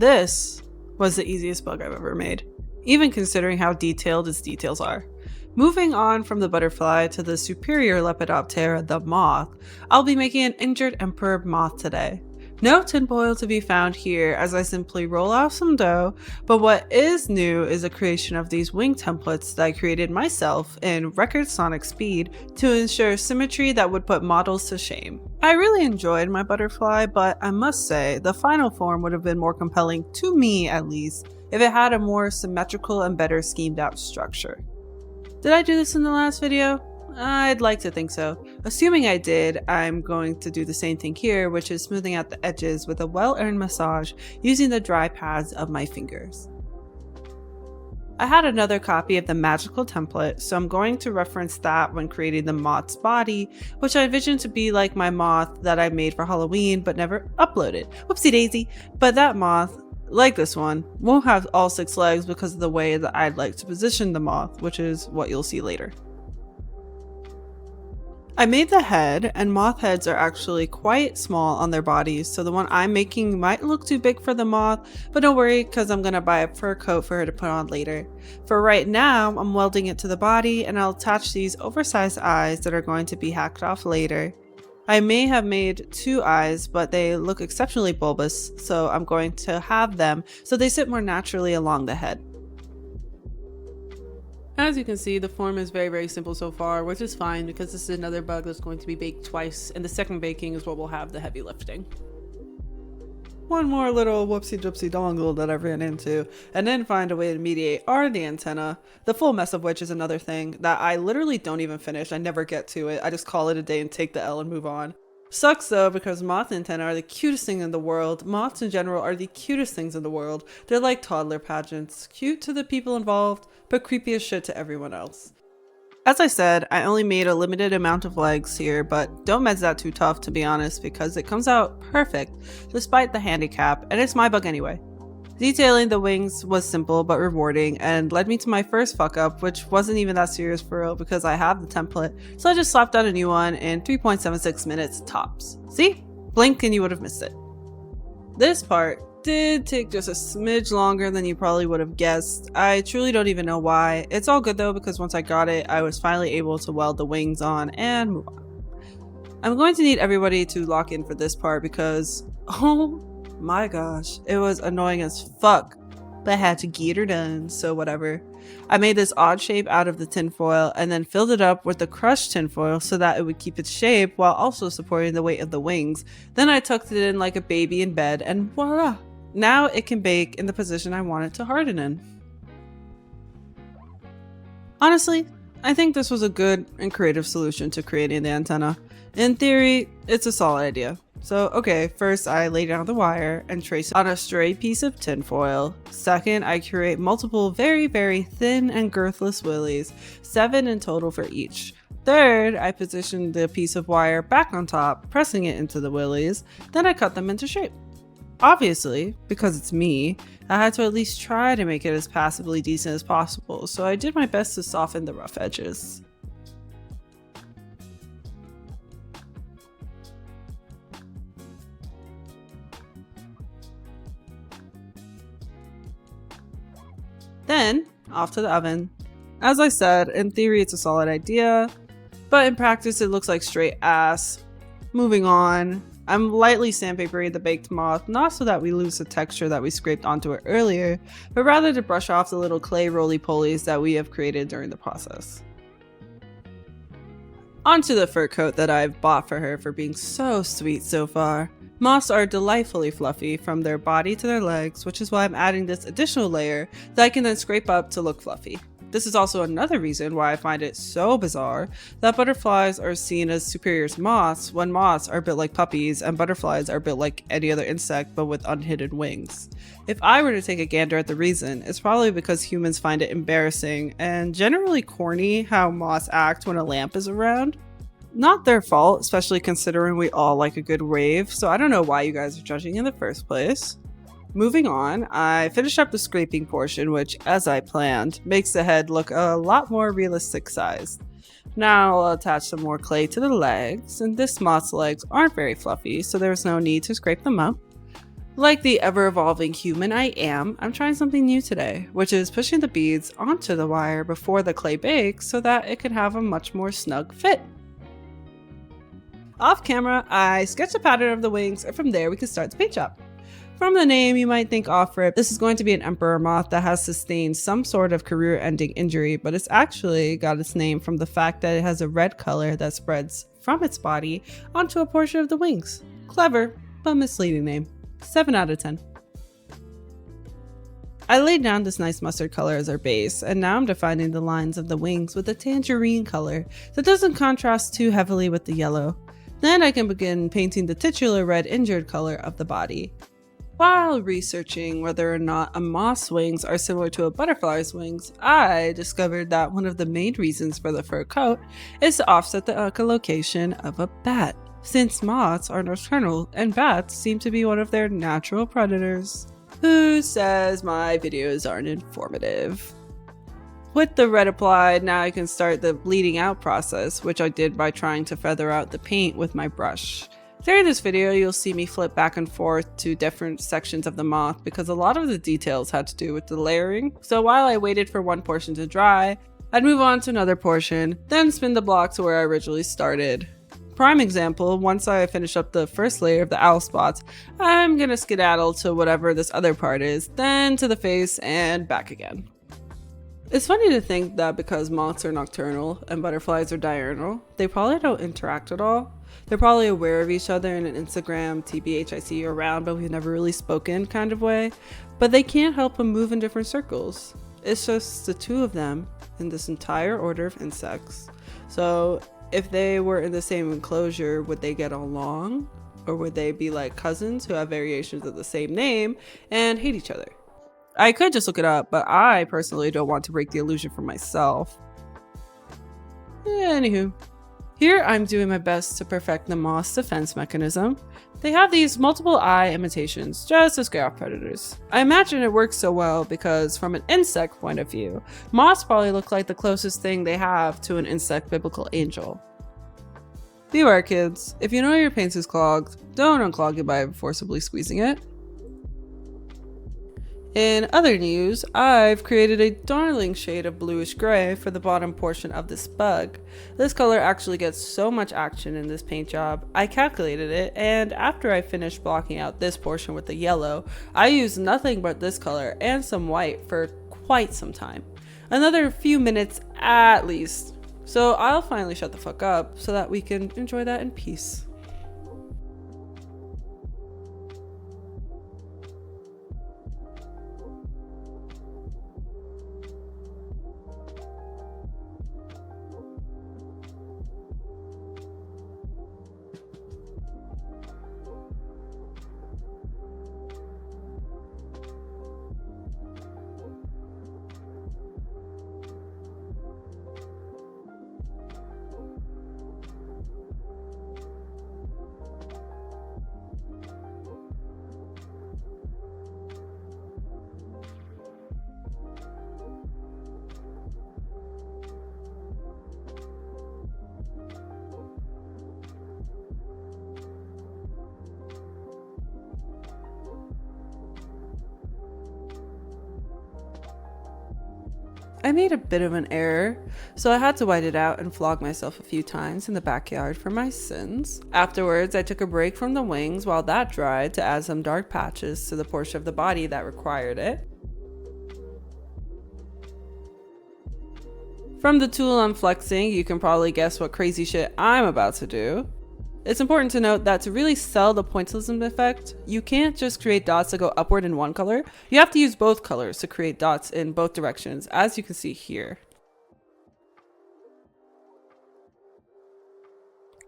This was the easiest bug I've ever made, even considering how detailed its details are. Moving on from the butterfly to the superior Lepidoptera, the moth, I'll be making an injured emperor moth today. No tinfoil to be found here as I simply roll out some dough, but what is new is the creation of these wing templates that I created myself in record sonic speed to ensure symmetry that would put models to shame. I really enjoyed my butterfly, but I must say the final form would have been more compelling, to me at least, if it had a more symmetrical and better schemed out structure. Did I do this in the last video? I'd like to think so. Assuming I did, I'm going to do the same thing here, which is smoothing out the edges with a well-earned massage using the dry pads of my fingers. I had another copy of the magical template, so I'm going to reference that when creating the moth's body, which I envisioned to be like my moth that I made for Halloween but never uploaded. Whoopsie daisy. But that moth, like this one, won't have all 6 legs because of the way that I'd like to position the moth, which is what you'll see later. I made the head, and moth heads are actually quite small on their bodies, so the one I'm making might look too big for the moth, but don't worry because I'm going to buy a fur coat for her to put on later. For right now, I'm welding it to the body, and I'll attach these oversized eyes that are going to be hacked off later. I may have made 2 eyes, but they look exceptionally bulbous, so I'm going to have them so they sit more naturally along the head. As you can see, the form is very simple so far, which is fine because this is another bug that's going to be baked twice, and the second baking is what will have the heavy lifting. One more little whoopsie doopsie dongle that I ran into and then find a way to mediate are the antenna, the full mess of which is another thing that I literally don't even finish. I never get to it. I just call it a day and take the L and move on. Sucks though, because moth antennae are the cutest thing in the world. Moths in general are the cutest things in the world. They're like toddler pageants, cute to the people involved, but creepy as shit to everyone else. As I said, I only made a limited amount of legs here, but don't mess that too tough to be honest, because it comes out perfect despite the handicap, and it's my bug anyway. Detailing the wings was simple but rewarding and led me to my first fuck up, which wasn't even that serious for real because I have the template, so I just slapped on a new one in 3.76 minutes tops. See? Blink and you would have missed it. This part did take just a smidge longer than you probably would have guessed. I truly don't even know why. It's all good though, because once I got it, I was finally able to weld the wings on and move on. I'm going to need everybody to lock in for this part because, oh my gosh, it was annoying as fuck, but I had to get her done, so whatever. I made this odd shape out of the tinfoil and then filled it up with the crushed tinfoil so that it would keep its shape while also supporting the weight of the wings. Then I tucked it in like a baby in bed and voila! Now it can bake in the position I want it to harden in. Honestly, I think this was a good and creative solution to creating the antenna. In theory, it's a solid idea. So, okay, first I lay down the wire and trace it on a straight piece of tinfoil. Second, I create multiple very thin and girthless willies, 7 in total for each. Third, I position the piece of wire back on top, pressing it into the willies. Then I cut them into shape. Obviously, because it's me, I had to at least try to make it as passably decent as possible, so I did my best to soften the rough edges. Then, off to the oven. As I said, in theory it's a solid idea, but in practice it looks like straight ass. Moving on, I'm lightly sandpapering the baked moth, not so that we lose the texture that we scraped onto it earlier, but rather to brush off the little clay roly-polies that we have created during the process. Onto the fur coat that I've bought for her for being so sweet so far. Moths are delightfully fluffy from their body to their legs, which is why I'm adding this additional layer that I can then scrape up to look fluffy. This is also another reason why I find it so bizarre that butterflies are seen as superior to moths when moths are built like puppies and butterflies are built like any other insect but with unhidden wings. If I were to take a gander at the reason, it's probably because humans find it embarrassing and generally corny how moths act when a lamp is around. Not their fault, especially considering we all like a good rave, so I don't know why you guys are judging in the first place. Moving on, I finished up the scraping portion, which, as I planned, makes the head look a lot more realistic sized. Now I'll attach some more clay to the legs, and this moth's legs aren't very fluffy, so there's no need to scrape them up. Like the ever-evolving human I am, I'm trying something new today, which is pushing the beads onto the wire before the clay bakes so that it can have a much more snug fit. Off camera, I sketched a pattern of the wings, and from there we can start the paint job. From the name, you might think off-rip, this is going to be an emperor moth that has sustained some sort of career-ending injury, but it's actually got its name from the fact that it has a red color that spreads from its body onto a portion of the wings. Clever, but misleading name. 7 out of 10. I laid down this nice mustard color as our base, and now I'm defining the lines of the wings with a tangerine color that doesn't contrast too heavily with the yellow. Then I can begin painting the titular red injured color of the body. While researching whether or not a moth's wings are similar to a butterfly's wings, I discovered that one of the main reasons for the fur coat is to offset the echolocation of a bat, since moths are nocturnal and bats seem to be one of their natural predators. Who says my videos aren't informative? With the red applied, now I can start the bleeding out process, which I did by trying to feather out the paint with my brush. During this video, you'll see me flip back and forth to different sections of the moth because a lot of the details had to do with the layering. So while I waited for one portion to dry, I'd move on to another portion, then spin the block to where I originally started. Prime example, once I finish up the first layer of the owl spots, I'm gonna skedaddle to whatever this other part is, then to the face and back again. It's funny to think that because moths are nocturnal and butterflies are diurnal, they probably don't interact at all. They're probably aware of each other in an Instagram, TBH, I see you around, but we've never really spoken kind of way. But they can't help but move in different circles. It's just the two of them in this entire order of insects. So if they were in the same enclosure, would they get along? Or would they be like cousins who have variations of the same name and hate each other? I could just look it up, but I personally don't want to break the illusion for myself. Anywho. Here I'm doing my best to perfect the moth's defense mechanism. They have these multiple eye imitations just to scare off predators. I imagine it works so well because from an insect point of view, moths probably look like the closest thing they have to an insect biblical angel. Beware kids, if you know your paint is clogged, don't unclog it by forcibly squeezing it. In other news, I've created a darling shade of bluish gray for the bottom portion of this bug. This color actually gets so much action in this paint job. I calculated it, and after I finished blocking out this portion with the yellow, I used nothing but this color and some white for quite some time. Another few minutes at least. So I'll finally shut the fuck up so that we can enjoy that in peace. I made a bit of an error, so I had to white it out and flog myself a few times in the backyard for my sins. Afterwards, I took a break from the wings while that dried to add some dark patches to the portion of the body that required it. From the tool I'm flexing, you can probably guess what crazy shit I'm about to do. It's important to note that to really sell the pointillism effect, you can't just create dots that go upward in one color. You have to use both colors to create dots in both directions, as you can see here.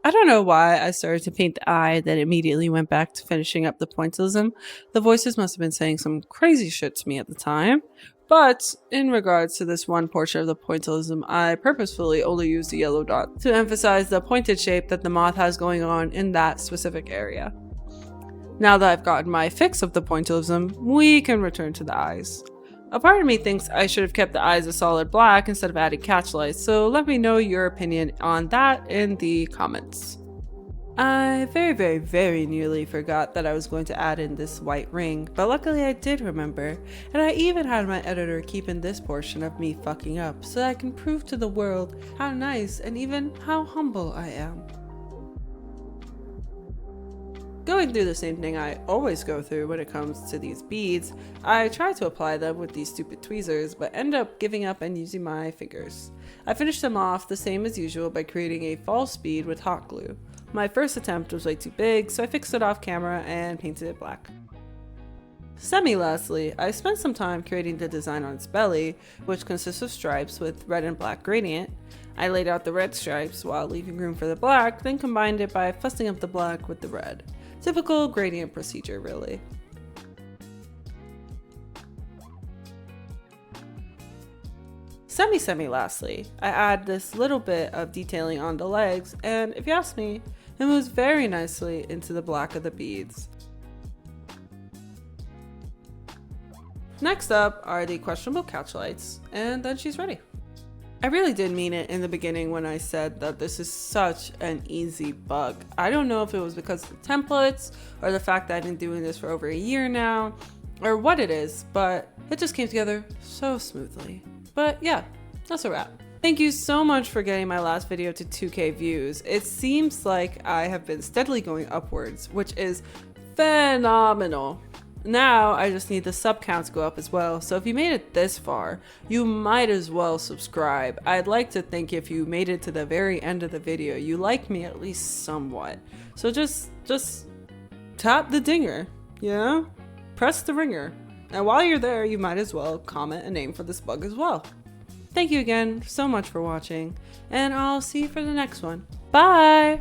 I don't know why I started to paint the eye, then immediately went back to finishing up the pointillism. The voices must have been saying some crazy shit to me at the time. But in regards to this one portion of the pointillism, I purposefully only used the yellow dot to emphasize the pointed shape that the moth has going on in that specific area. Now that I've gotten my fix of the pointillism, we can return to the eyes. A part of me thinks I should have kept the eyes a solid black instead of adding catch lights, so let me know your opinion on that in the comments. I very nearly forgot that I was going to add in this white ring, but luckily I did remember, and I even had my editor keep in this portion of me fucking up so that I can prove to the world how nice and even how humble I am. Going through the same thing I always go through when it comes to these beads, I try to apply them with these stupid tweezers but end up giving up and using my fingers. I finish them off the same as usual by creating a false bead with hot glue. My first attempt was way too big, so I fixed it off camera and painted it black. Semi-lastly, I spent some time creating the design on its belly, which consists of stripes with red and black gradient. I laid out the red stripes while leaving room for the black, then combined it by fussing up the black with the red. Typical gradient procedure, really. Semi lastly, I add this little bit of detailing on the legs, and if you ask me, it moves very nicely into the black of the beads. Next up are the questionable couch lights, and then she's ready. I really did mean it in the beginning when I said that this is such an easy bug. I don't know if it was because of the templates or the fact that I've been doing this for over a year now or what it is, but it just came together so smoothly. But yeah, that's a wrap. Thank you so much for getting my last video to 2K views. It seems like I have been steadily going upwards, which is phenomenal. Now I just need the sub count to go up as well, so if you made it this far, you might as well subscribe. I'd like to think if you made it to the very end of the video, you like me at least somewhat. So just tap the dinger, yeah? Press the ringer. And while you're there, you might as well comment a name for this bug as well. Thank you again so much for watching, and I'll see you for the next one. Bye!